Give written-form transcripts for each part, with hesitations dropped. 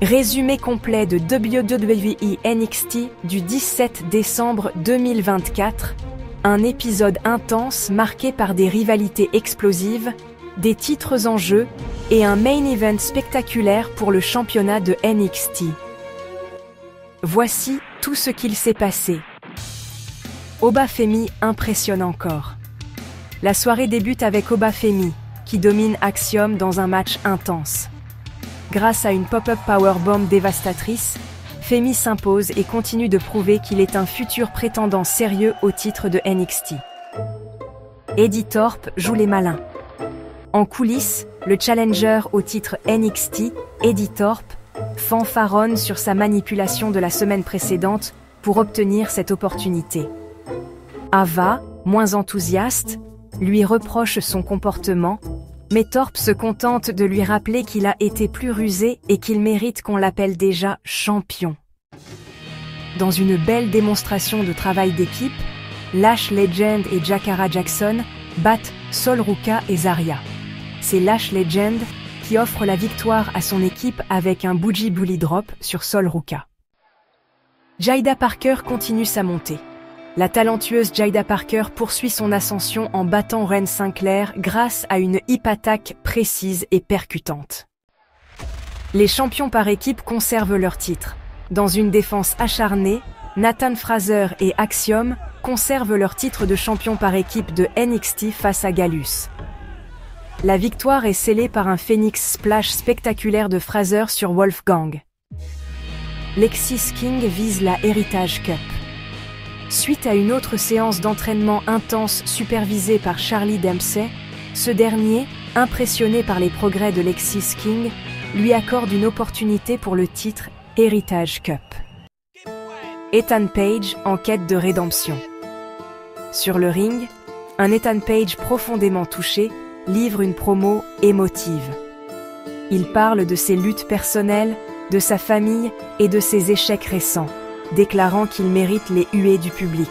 Résumé complet de WWE NXT du 17 décembre 2024. Un épisode intense marqué par des rivalités explosives, des titres en jeu et un main event spectaculaire pour le championnat de NXT. Voici tout ce qu'il s'est passé. Obafemi impressionne encore. La soirée débute avec Obafemi, qui domine Axiom dans un match intense. Grâce à une pop-up powerbomb dévastatrice, Femi s'impose et continue de prouver qu'il est un futur prétendant sérieux au titre de NXT. Eddie Thorpe joue les malins. En coulisses, le challenger au titre NXT, Eddie Thorpe, fanfaronne sur sa manipulation de la semaine précédente pour obtenir cette opportunité. Ava, moins enthousiaste, lui reproche son comportement, mais Thorpe se contente de lui rappeler qu'il a été plus rusé et qu'il mérite qu'on l'appelle déjà champion. Dans une belle démonstration de travail d'équipe, Lash Legend et Jakara Jackson battent Sol Ruka et Zarya. C'est Lash Legend qui offre la victoire à son équipe avec un Bougie Bully Drop sur Sol Ruka. Jaida Parker continue sa montée. La talentueuse Jaida Parker poursuit son ascension en battant Ren Sinclair grâce à une hip attack précise et percutante. Les champions par équipe conservent leur titre. Dans une défense acharnée, Nathan Fraser et Axiom conservent leur titre de champion par équipe de NXT face à Gallus. La victoire est scellée par un Phoenix Splash spectaculaire de Fraser sur Wolfgang. Lexis King vise la Heritage Cup. Suite à une autre séance d'entraînement intense supervisée par Charlie Dempsey, ce dernier, impressionné par les progrès de Lexis King, lui accorde une opportunité pour le titre Heritage Cup. Ethan Page en quête de rédemption. Sur le ring, un Ethan Page profondément touché livre une promo émotive. Il parle de ses luttes personnelles, de sa famille et de ses échecs récents, déclarant qu'il mérite les huées du public.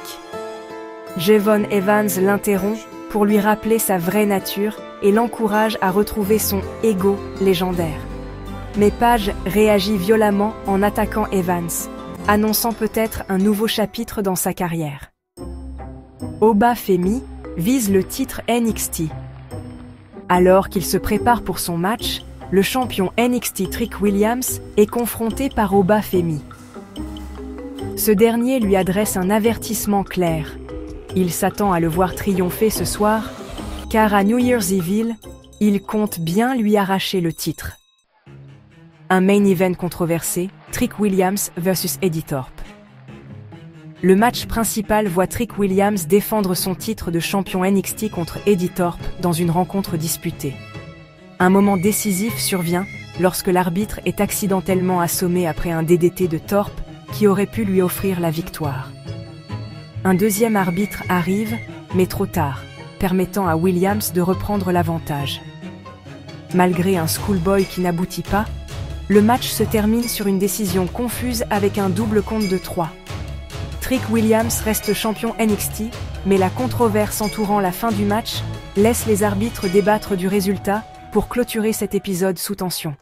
Javon Evans l'interrompt pour lui rappeler sa vraie nature et l'encourage à retrouver son ego légendaire. Mais Page réagit violemment en attaquant Evans, annonçant peut-être un nouveau chapitre dans sa carrière. Obafemi vise le titre NXT. Alors qu'il se prépare pour son match, le champion NXT Trick Williams est confronté par Obafemi. Ce dernier lui adresse un avertissement clair. Il s'attend à le voir triompher ce soir, car à New Year's Evil, il compte bien lui arracher le titre. Un main event controversé, Trick Williams vs Eddie Thorpe. Le match principal voit Trick Williams défendre son titre de champion NXT contre Eddie Thorpe dans une rencontre disputée. Un moment décisif survient lorsque l'arbitre est accidentellement assommé après un DDT de Thorpe qui aurait pu lui offrir la victoire. Un deuxième arbitre arrive, mais trop tard, permettant à Williams de reprendre l'avantage. Malgré un schoolboy qui n'aboutit pas, le match se termine sur une décision confuse avec un double compte de 3. Trick Williams reste champion NXT, mais la controverse entourant la fin du match laisse les arbitres débattre du résultat pour clôturer cet épisode sous tension.